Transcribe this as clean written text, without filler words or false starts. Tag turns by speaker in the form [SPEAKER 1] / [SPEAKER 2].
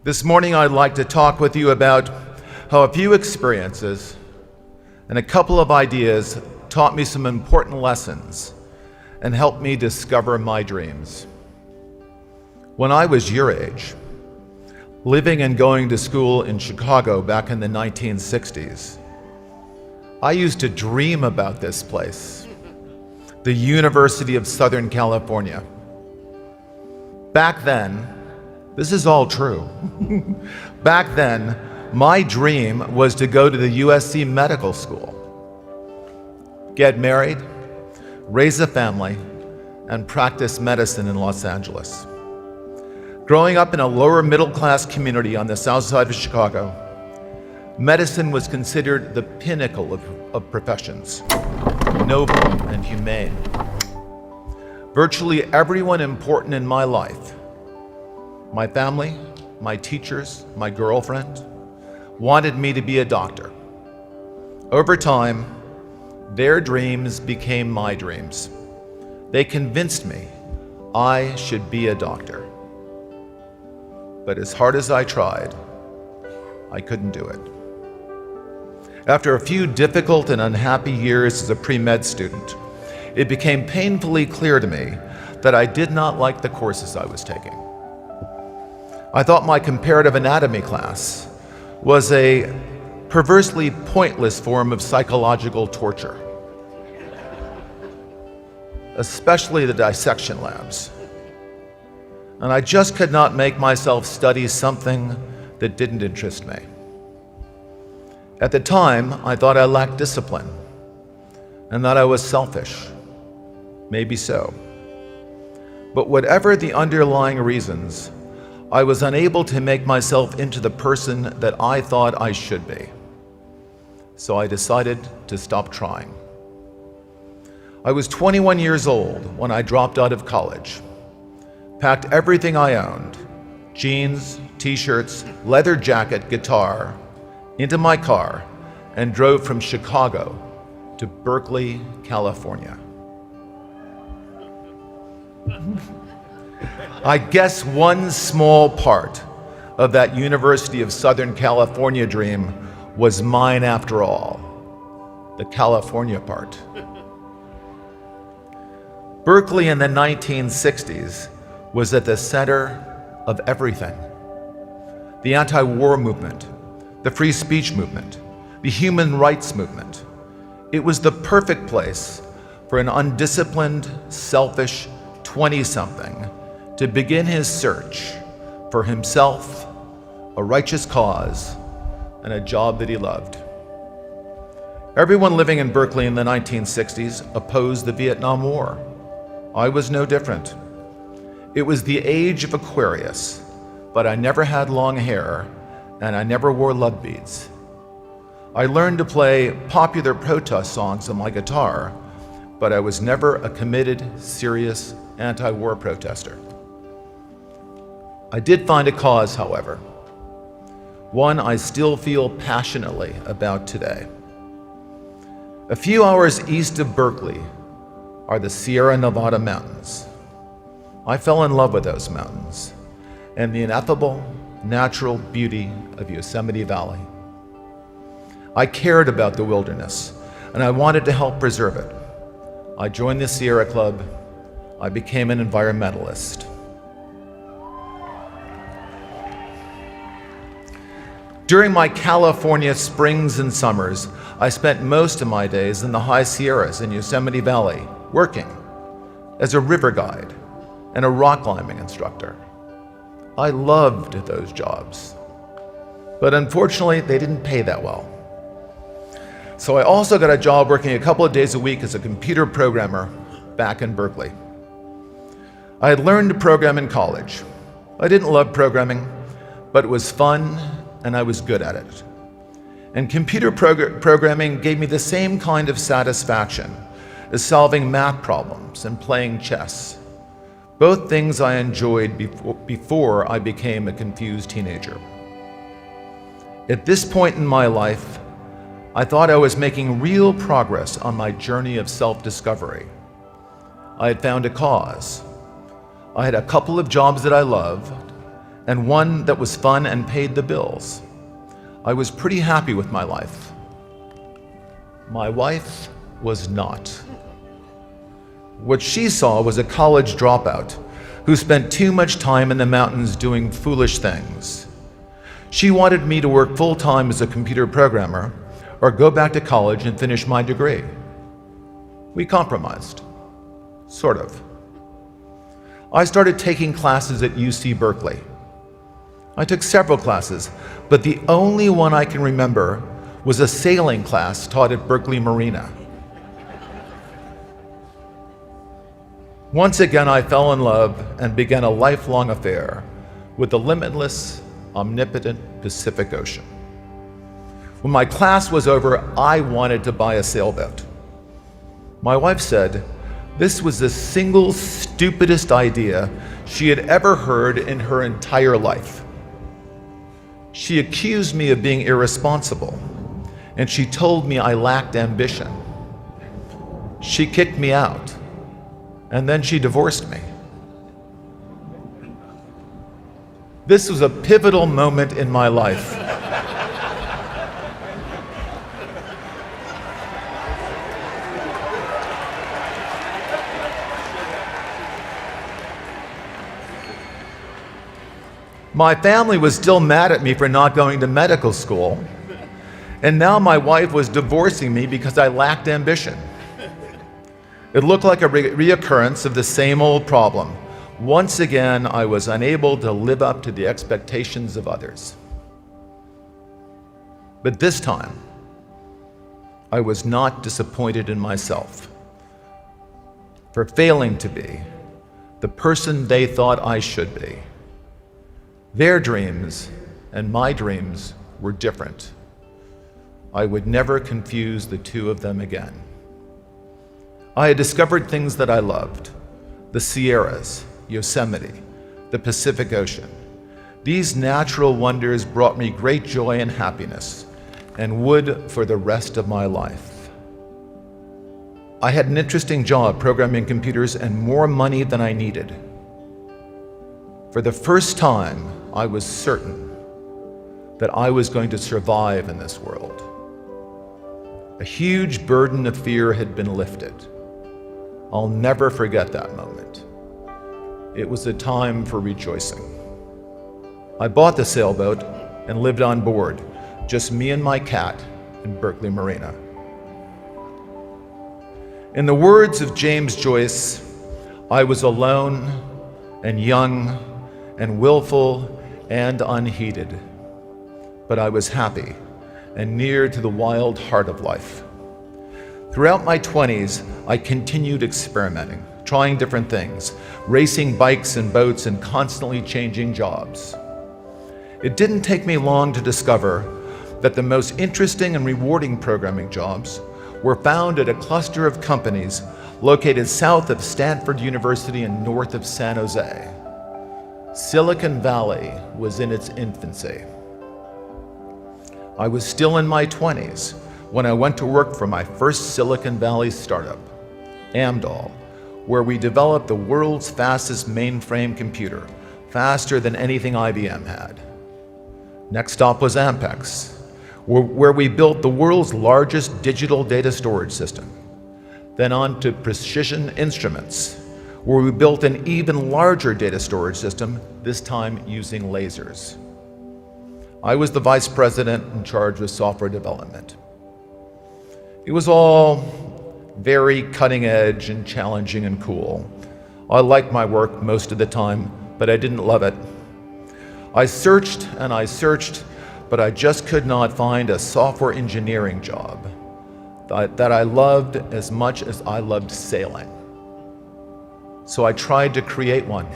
[SPEAKER 1] This morning I'd like to talk with you about how a few experiences and a couple of ideas taught me some important lessons and helped me discover my dreams. When I was your age, living and going to school in Chicago back in the 1960s, I used to dream about this place, the University of Southern California. Back then, this is all true. Back then, my dream was to go to the USC Medical School, get married, raise a family, and practice medicine in Los Angeles. Growing up in a lower middle-class community on the south side of Chicago, medicine was considered the pinnacle of professions, noble and humane. Virtually everyone important in my life, my family, my teachers, my girlfriend, wanted me to be a doctor. Over time, their dreams became my dreams. They convinced me I should be a doctor. But as hard as I tried, I couldn't do it. After a few difficult and unhappy years as a pre-med student, it became painfully clear to me that I did not like the courses I was taking. I thought my comparative anatomy class was a perversely pointless form of psychological torture, especially the dissection labs. And I just could not make myself study something that didn't interest me. At the time, I thought I lacked discipline and that I was selfish. Maybe so. But whatever the underlying reasons, I was unable to make myself into the person that I thought I should be. So I decided to stop trying. I was 21 years old when I dropped out of college, packed everything I owned, jeans, t-shirts, leather jacket, guitar, into my car and drove from Chicago to Berkeley, California. I guess one small part of that University of Southern California dream was mine after all, the California part. Berkeley in the 1960s was at the center of everything. The anti-war movement, the free speech movement, the human rights movement. It was the perfect place for an undisciplined, selfish 20-something to begin his search for himself, a righteous cause, and a job that he loved. Everyone living in Berkeley in the 1960s opposed the Vietnam War. I was no different. It was the age of Aquarius, but I never had long hair and I never wore love beads. I learned to play popular protest songs on my guitar, but I was never a committed, serious anti-war protester. I did find a cause, however, one I still feel passionately about today. A few hours east of Berkeley are the Sierra Nevada mountains. I fell in love with those mountains and the ineffable natural beauty of Yosemite Valley. I cared about the wilderness and I wanted to help preserve it. I joined the Sierra Club. I became an environmentalist. During my California springs and summers, I spent most of my days in the high Sierras in Yosemite Valley, working as a river guide and a rock climbing instructor. I loved those jobs, but unfortunately, they didn't pay that well. So I also got a job working a couple of days a week as a computer programmer back in Berkeley. I had learned to program in college. I didn't love programming, but it was fun and I was good at it. And computer programming gave me the same kind of satisfaction as solving math problems and playing chess, both things I enjoyed before I became a confused teenager. At this point in my life, I thought I was making real progress on my journey of self-discovery. I had found a cause. I had a couple of jobs that I loved, and one that was fun and paid the bills. I was pretty happy with my life. My wife was not. What she saw was a college dropout who spent too much time in the mountains doing foolish things. She wanted me to work full-time as a computer programmer or go back to college and finish my degree. We compromised, sort of. I started taking classes at UC Berkeley. I took several classes, but the only one I can remember was a sailing class taught at Berkeley Marina. Once again, I fell in love and began a lifelong affair with the limitless, omnipotent Pacific Ocean. When my class was over, I wanted to buy a sailboat. My wife said this was the single stupidest idea she had ever heard in her entire life. She accused me of being irresponsible, and she told me I lacked ambition. She kicked me out, and then she divorced me. This was a pivotal moment in my life. My family was still mad at me for not going to medical school, and now my wife was divorcing me because I lacked ambition. It looked like a reoccurrence of the same old problem. Once again, I was unable to live up to the expectations of others. But this time, I was not disappointed in myself for failing to be the person they thought I should be. Their dreams and my dreams were different. I would never confuse the two of them again. I had discovered things that I loved: the Sierras, Yosemite, the Pacific Ocean. These natural wonders brought me great joy and happiness, and would for the rest of my life. I had an interesting job programming computers and more money than I needed. For the first time, I was certain that I was going to survive in this world. A huge burden of fear had been lifted. I'll never forget that moment. It was a time for rejoicing. I bought the sailboat and lived on board, just me and my cat in Berkeley Marina. In the words of James Joyce, I was alone and young and willful and unheeded, but I was happy and near to the wild heart of life. Throughout my 20s, I continued experimenting, trying different things, racing bikes and boats and constantly changing jobs. It didn't take me long to discover that the most interesting and rewarding programming jobs were found at a cluster of companies located south of Stanford University and north of San Jose. Silicon Valley was in its infancy. I was still in my 20s when I went to work for my first Silicon Valley startup, Amdahl, where we developed the world's fastest mainframe computer, faster than anything IBM had. Next stop was Ampex, where we built the world's largest digital data storage system. Then on to Precision Instruments, where we built an even larger data storage system, this time using lasers. I was the vice president in charge of software development. It was all very cutting edge and challenging and cool. I liked my work most of the time, but I didn't love it. I searched and I searched, but I just could not find a software engineering job that I loved as much as I loved sailing. So I tried to create one.